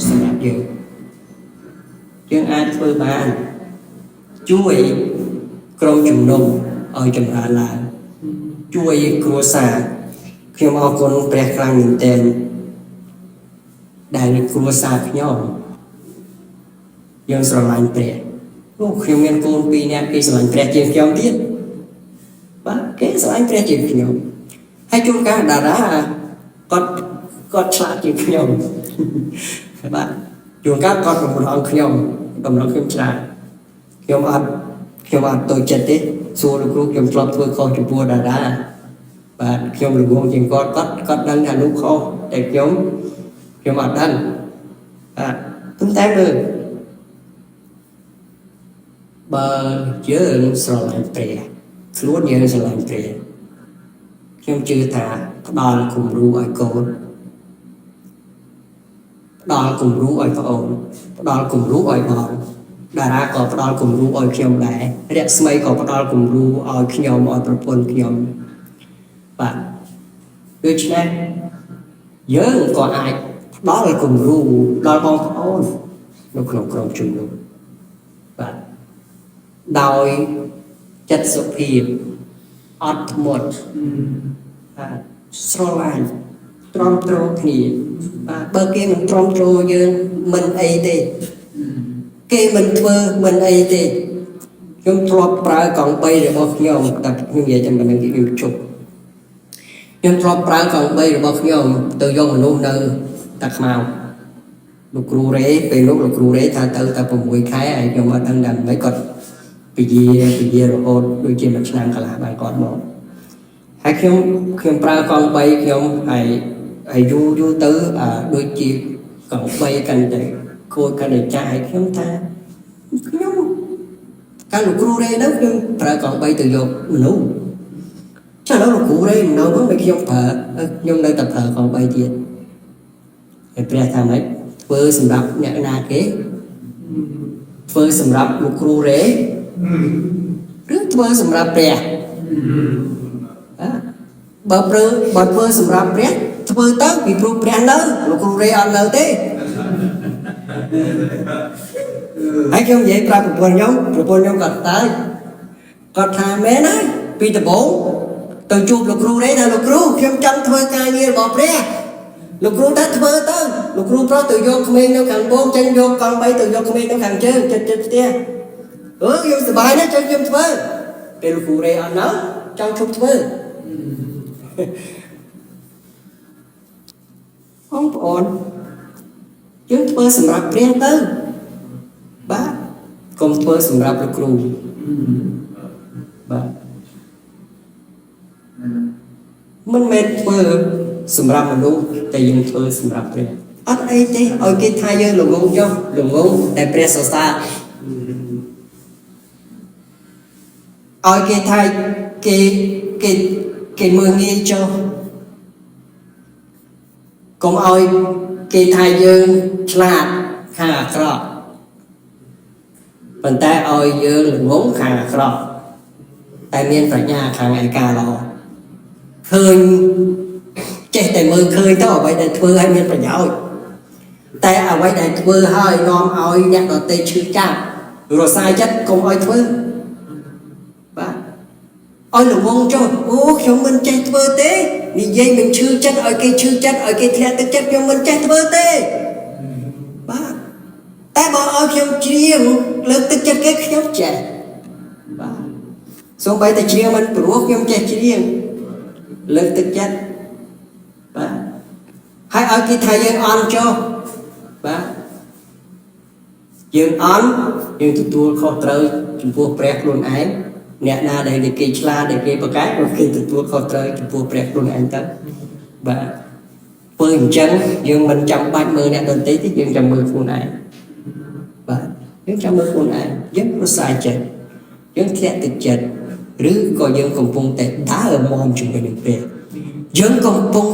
សម្រាប់យើងអាចធ្វើបានជួយក្រុមជំនុំឲ្យចម្រើនឡើងជួយគ្រួសារខ្ញុំអរគុណព្រះខ្លាំងមែនទែនដែលគ្រួសារខ្ញុំយើងស្រឡាញ់ព្រះអូខ្ញុំមានកូន2នាក់គេស្រឡាញ់ព្រះជាងខ្ញុំទៀតបាទគេស្រឡាញ់ព្រះជាងខ្ញុំហើយជួនកាលតារាគាត់ឆ្លាតជាងខ្ញុំបាទជួនកាលគាត់បំរុងខ្ញុំឆ្លាតខ្ញុំអត់តូចចិត្តទេសួរលោកគ្រូខ្ញុំធ្លាប់ធ្វើខុសចំពោះតារាបាទខ្ញុំល្ងងជាងគាត់ដឹងថានោះខុសតែខ្ញុំអត់ដឹងបាទប៉ុន្តែមើលបើយើងស្រឡាញ់ព្រះខ្លួនយើងស្រឡាញ់ព្រះខ្ញុំជឿថាផ្ដល់គំរូឲ្យកូនផ្ដល់គំរូឲ្យប្អូនផ្ដល់គំរូឲ្យបង តារាក៏ផ្ដល់គំរូឲ្យខ្ញុំដែររស្មីក៏ផ្ដល់គំរូឲ្យខ្ញុំឲ្យប្រពន្ធខ្ញុំបាទដូច្នេះយើងក៏អាចផ្ដល់គំរូដល់បងប្អូននៅក្នុងក្រុមជំនុំបាទដោយចិត្តសុភាពអត់ធ្មត់បាទស្រឡាញ់ទ្រាំទ្រគ្នាបាទបើគេមិនទ្រាំទ្រយើងមិនអីទេគេមិនធ្វើមិនអីទេខ្ញុំធ្លាប់ប្រើកង់3របស់ខ្ញុំតែខ្ញុំនិយាយតែមិននឹងខ្ញុំជប់ខ្ញុំធ្លាប់ប្រើកង់3របស់ខ្ញុំទៅយកមនុស្សនៅតាខ្មៅលោកគ្រូរ៉េពេលលោកគ្រូរ៉េថាទៅតែ6ខែហើយខ្ញុំអត់ដឹងដល់មិនគាត់ពជារហូតដូចជាមួយឆ្នាំកន្លះបានគាត់មកហើយខ្ញុំប្រើកង់3ខ្ញុំហើយយូរទៅដូចជាកង់3កាន់តែគួរកាន់តែចាស់ហើយខ្ញុំថាខ្ញុំកាលលោកគ្រូរ៉េទៅខ្ញុំប្រើកង់3ទៅយកមនុស្សចាស់លោកគ្រូរ៉េនៅនោះតែខ្ញុំប្រើខ្ញុំនៅតែប្រើកង់3ទៀតហើយព្រះថាម៉េចធ្វើសម្រាប់អ្នកណាគេធ្វើសម្រាប់លោកគ្រូរ៉េឬធ្វើសម្រាប់ព្រះបើធ្វើសម្រាប់ព្រះធ្វើទៅពីព្រោះព្រះនៅលោកគ្រូរ៉េអត់នៅទេហើយខ្ញុំនិយាយប្រាប់ប្រពន្ធខ្ញុំគាត់តើគាត់ថាមែនហើយពីដំបូងទៅជួបលោកគ្រូរ៉េថាលោកគ្រូខ្ញុំចង់ធ្វើការងាររបស់ព្រះលោកគ្រូថាធ្វើទៅលោកគ្រូប្រុសទៅយកក្មេងនៅខាងបងចឹងយកកង់3ទៅយកក្មេងនៅខាងជើងចិត្តផ្ទះខ្ញុំសប្បាយណាស់ចង់ខ្ញុំធ្វើពេលលោកគ្រូរ៉េអត់នៅចង់ជប់ធ្វើបងប្អូនយើងធ្វើសម្រាប់ព្រះទៅបាទកុំធ្វើសម្រាប់លោកគ្រូបាទមិនមែនធ្វើសម្រាប់មនុស្សតែយើងធ្វើសម្រាប់ព្រះអត់អីទេឲ្យគេថាយើងល្ងងចុះល្ងងតែព្រះសរសើរឲ្យគេថាគេមើលងាយចុះកុំឲ្យគេថាយើងឆ្លាតខាងអាក្រក់ប៉ុន្តែឲ្យយើងល្ងងខាងអាក្រក់តែមានប្រាជ្ញាខាងឯកាល្អឃើញចេះតែមើលឃើញទៅអ្វីដែលធ្វើឲ្យមានប្រយោជន៍តែអ្វីដែលធ្វើឲ្យនាំឲ្យអ្នកដទៃឈឺចាប់រសាយចិត្តកុំឲ្យធ្វើបាទឲ្យល្ងងចុះអូខ្ញុំមិនចេះធ្វើទេនិយាយមិនឈឺចិត្តឲ្យគេឈឺចិត្តឲ្យគេធ្លាក់ទឹកចិត្តខ្ញុំមិនចេះធ្វើទេបាទតែបើឲ្យខ្ញុំច្រៀងលើកទឹកចិត្តគេខ្ញុំចេះបាទសូម្បីតែច្រៀងមិនព្រោះខ្ញុំចេះច្រៀងលើកទឹកចិត្តបាទហើយឲ្យគេថាយើងអន់ចុះបាទយើងអន់យើងទទួលខុសត្រូវចំពោះព្រះខ្លួនឯងអ្នកណាដែលគេឆ្លាតដែលគេប្រកែកគេទទួលខុសត្រូវចំពោះព្រះខ្លួនឯងទៅបាទធ្វើអញ្ចឹងយើងមិនចាំបាច់មើលអ្នកដទៃទេយើងចាំមើលខ្លួនឯងបាទយើងចាំមើលខ្លួនឯងយើងប្រសើរចិត្តយើងធ្លាក់ទឹកចិត្តឬក៏យើងកំពុងតែដើរមមជាមួយនឹងព្រះយើងកំពុង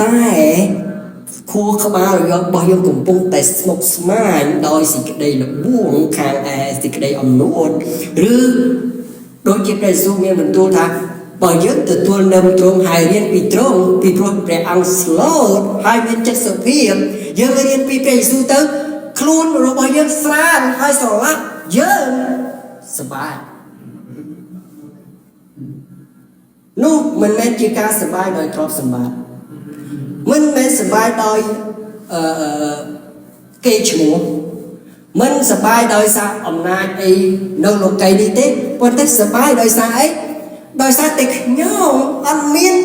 តែខួរក្បាលរបស់យើងកំពុងតែស្មុគស្មាញដោយសេចក្តីល្បួងខាងឯសេចក្តីអំនួតឬដូចជាព្រះយេស៊ូវមានបន្ទូលថាបើយើងទទួលនៅទ្រង់ហើយរៀនពីទ្រង់ពីព្រោះព្រះអង្គស្លូតហើយមានចិត្តសុភាពយើងរៀនពីព្រះយេស៊ូវទៅខ្លួនរបស់យើងស្រាលហើយស្រឡាប់យើងសប្បាយនោះមិនមែនជាការសប្បាយដោយទ្រព្យសម្បត្តិមិនមែនសប្បាយដោយគេឈ្មោះមិនសប្បាយដោយសារអំណាចអីនៅលោកីនេះទេប៉ុន្តែសប្បាយដោយសារអីដោយសារតែខ្ញុំអត់មាន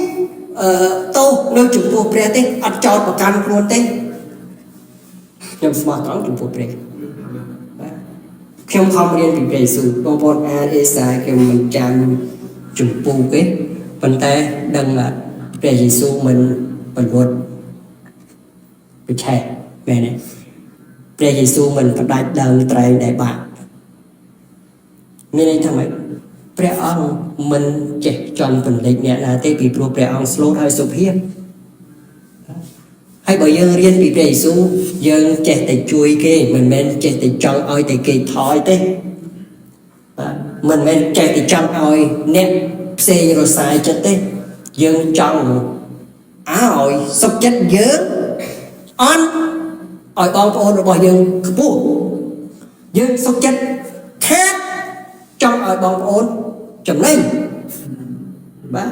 ទោសនៅចំពោះព្រះទេអត់ចោទប្រកាន់ខ្លួនទេខ្ញុំស្មោះត្រង់ចំពោះព្រះខ្ញុំខំរៀនពីព្រះយេស៊ូវបងប្អូនអានអេសាយខ្ញុំមិនចាំចំពោះទេប៉ុន្តែដឹងថាព្រះយេស៊ូវមិនបញ្វត្តពិឆេះមែនទេព្រះយេស៊ូវមិនផ្ដាច់ដើមត្រែងដែលបាក់មានន័យថាម៉េចព្រះអង្គមិនចេះចន់ពន្លិចអ្នកណាទេពីព្រោះព្រះអង្គស្លូតហើយសុភាព hay bởi dương riêng bị rầy xu dương chết tại chui kê mình men chết tại trong oi tại kê thói tê mình men chết tại trong oi nét xe rồi xài chết tê dương trong oi sốc chết dớn on oi bong ôn rồi bỏ dương bố dương sốc chết khác trong oi bong ôn chấm lên ba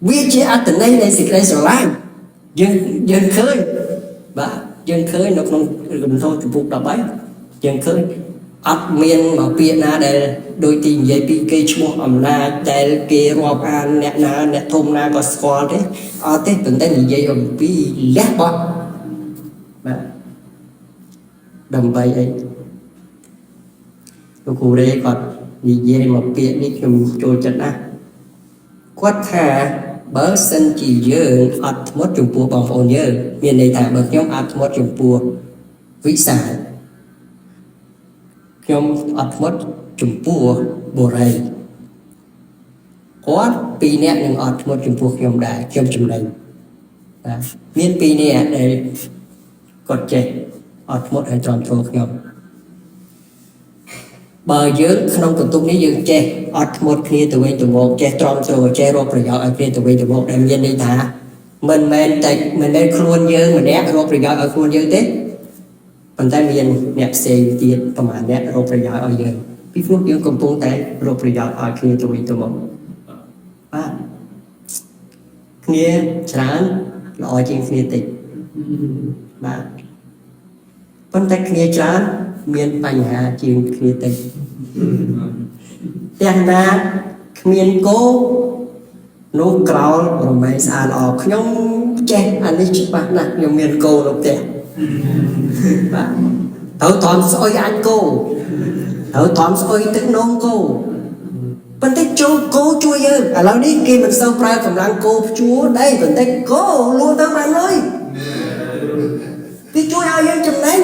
vì chỉ ăn từ đây này xịt đây rồi lại dân khơi và dân khơi nó không gần thôi thì phục đập ấy dân khơi ấp miền mà Việt Nam để đôi tình dây pi cây chua ẩm na để kia rọp an nẹt na nẹt thôm na có squat đấy ở thế từng tên gì dây ẩm pi lép bọ đầm bay ấy tôi cụ đây còn gì dây mà Việt đi chùm trôi chân á quát thà bớ sinh chỉ dương ọt mất trùng pua bằng phồn nhớ miền này thả bớt nhóm ọt mất trùng pua vĩ sản nhóm ọt mất trùng pua bồ rầy có pi nét nhưng ọt mất trùng pua nhóm đại nhóm trùng này miền pi nét để cột chạy ọt mất hay tròn thuộc nhóm bờ dưới không cần tung ní dương che ọt một kia từ bên từ một che tròn rồi che rồi rồi ở kia từ bên từ một đem nhân đi thả mình men khuôn dương mình ép rồi rồi ở khuôn dương tết còn tay miền nẹp xe tiềnประมาณ nẹp rồi rồi ở dươngพี่พวกdương cầm tung tay rồi rồi ở kia từ bên từ một ba kia chán lòi trên kia tịch ba con tay kia chán miền Bắc Hà trên kia tịch tiền na miền cố nô cào rồi mấy sàn ở nhông che anh đi chụp bạn nè nhiều miền cố lục tiền thấu toàn soi anh cô thấu toàn soi tiếng nông cô phân tích chú cố chui dơ à lâu đi kia mình sâu prai cầm lăng cô chúa đây phân tích cố luôn tao bạn ơi đi chui ao dân chừng này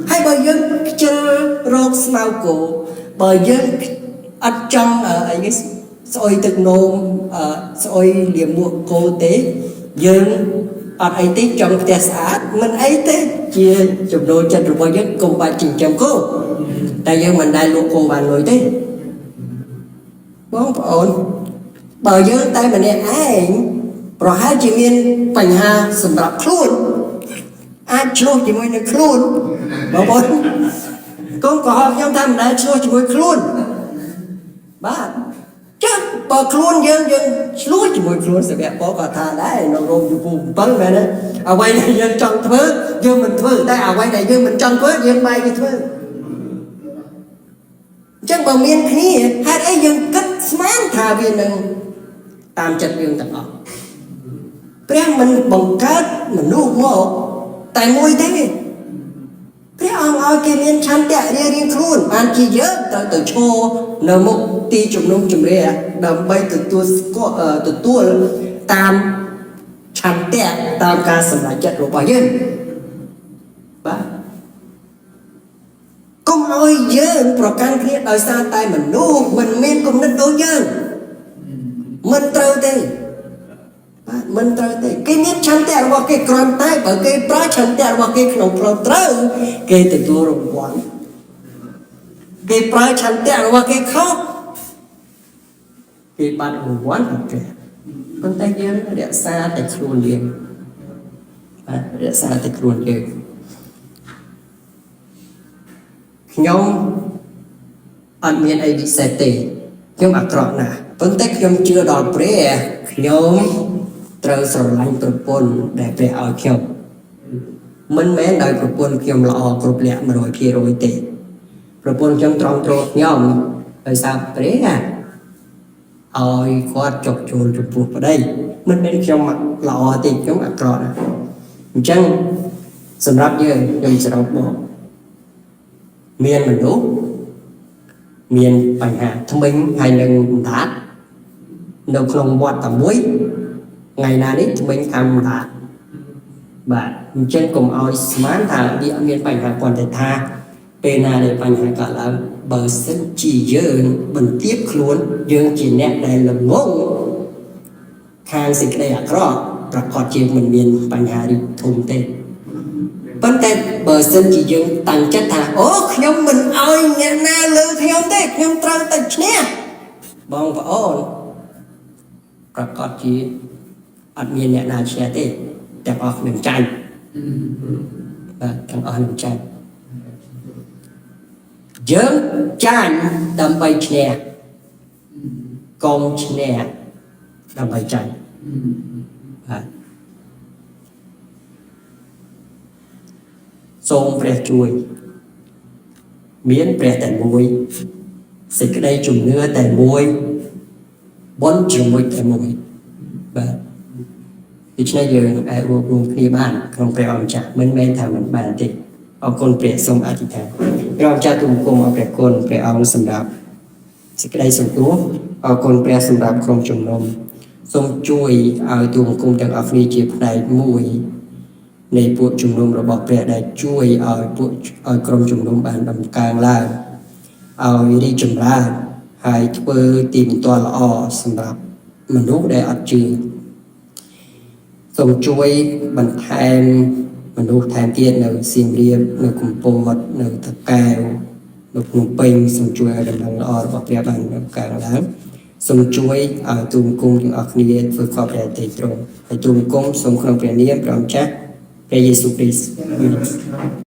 hay bởi dân chơi rốt màu cổ bởi dân ở trong ở cái soi thực nôm soi liềm muộn cô tế dân ở ấy tí trong cái xã mình ấy thế chia chụp đôi chân rồi bao dân cùng bà trình chồng cô tại dân mình đây luôn cô bà người thế không ổn bởi dân tay mình này ai rồi hai chị miên bành hà sầm rạp luôn ai chua chỉ mới được luôn bảo bố con có học trong thăm đã chua chỉ mới luôn ba chứ bỏ luôn dân lúa chỉ mới luôn sẽ bị bỏ cả thà đấy nó rômอยู่vùng bắn về đấy à quay này dân trong thưa dân mình thưa đây à quay này dân mình trong thưa dân bay cái thưa chân bằng miền kia hai ấy dân cất smart thà viên đừng tam chặt dân tập học bây mình bằng cát mình nuốt một tại môi thế thế ông ơi cái miền chăn tẹt đi riêng luôn ăn chi dớ từ chô nở một tí chụp nông chụp rìa đầm bay từ tua tam chăn tẹt tam ca sầm lại chặt rồi bao nhiêu ba công ơi dớ pro can kia đời xa tay mình nuốt mình miên cùng đất đối dớ mình trâu thế mình trời thì cái miếng chăn tẹt qua cái con tay bởi cái bá chăn tẹt qua cái khổng pro trâu cái từ tua rồi quán cái bá chăn tẹt qua cái khóc cái bạn rồi quán học trẻ con tay kia nó đẹp xa tại khuôn liền đẹp xa tại khuôn liền nhóm anh miền ấy bị xe tệ nhóm ạc rộng nè vấn tách nhóm chưa đòn bế nhóm trời sầu lạnh từ pôn để về ở kiều mình mấy đời từ pôn kiều lọ cột lẹ mà rồi kia rồi tệ từ pôn trong trong trộn nhóm rồi sao đấy à ôi khoa chọc chuồn chụp buộc ở đây mình mấy trong mặt lọ thì giống ạc rọ nè chăng sầm rắp như dùng sờ đọc bộ miền mình đúng miền Bành Hà thông minh hay nâng đá nông không quạt tầm muối ngày nào đấy mình làm đá và trên cùng oi smart thằng địa miền Bành Hà còn thể tha bên nào để Bành Hà cả là bờ sân chỉ dơ bình tiếp luôn dương chỉ nét đây là ngôn ខាងសេចក្តីអាក្រក់ប្រកបជាមិនមានបញ្ហាឬធំទេប៉ុន្តែបើសិនជាយើងតាំងចិត្តថាអូខ្ញុំមិនអោយអ្នកណាលើខ្ញុំទេខ្ញុំត្រូវតែឈ្នះបងប្អូនប្រកបជាអត់មានអ្នកណាឈ្នះទេទាំងអស់នឹងចាញ់បាទទាំងអស់នឹងចាញ់យើងចាញ់ដើម្បីឈ្នះកុំឈ្នះដើម្បីចាញ់បាទសូមព្រះជួយមានព្រះតែមួយសេចក្តីជំនឿតែមួយបុណ្យជាមួយតែមួយបាទដូច្នេះយើងអាចរួបរวมគ្នាបានក្នុងព្រះអង្គម្ចាស់មិនមែនថាមិនបានទេអរគុណព្រះសូមអធិដ្ឋានព្រះអង្គម្ចាស់ទូលគុំអរព្រះគុណព្រះអង្គសម្រាប់សេចក្តីសង្គ្រោះអរគុណព្រះសម្រាប់ក្រុមជំនុំសូមជួយឲ្យទូលគុំទាំងអស់គ្នាជាផ្នែកមួយនៃពួកជំនុំរបស់ព្រះដែលជួយឲ្យក្រុមជំនុំបានដំកើងឡើងឲ្យរីកចម្រើនហើយធ្វើទីបន្ទាល់ល្អសម្រាប់មនុស្សដែលអត់ជឿសូមជួយបន្ថែមមនុស្សថែមទៀតនៅសៀមរាបនៅកំពតនៅតាកែវនៅភ្នំពេញសូមជួយឲ្យដំណឹងល្អរបស់ព្រះបានដំកើងឡើងសូមជួយឲ្យទូលគុំទាំងអស់គ្នាធ្វើខុសព្រះទ័យត្រង់ហើយទូលគុំសូមក្នុងព្រះនាមព្រះម្ចាស់ព្រះយេស៊ូវគ្រីស្ទ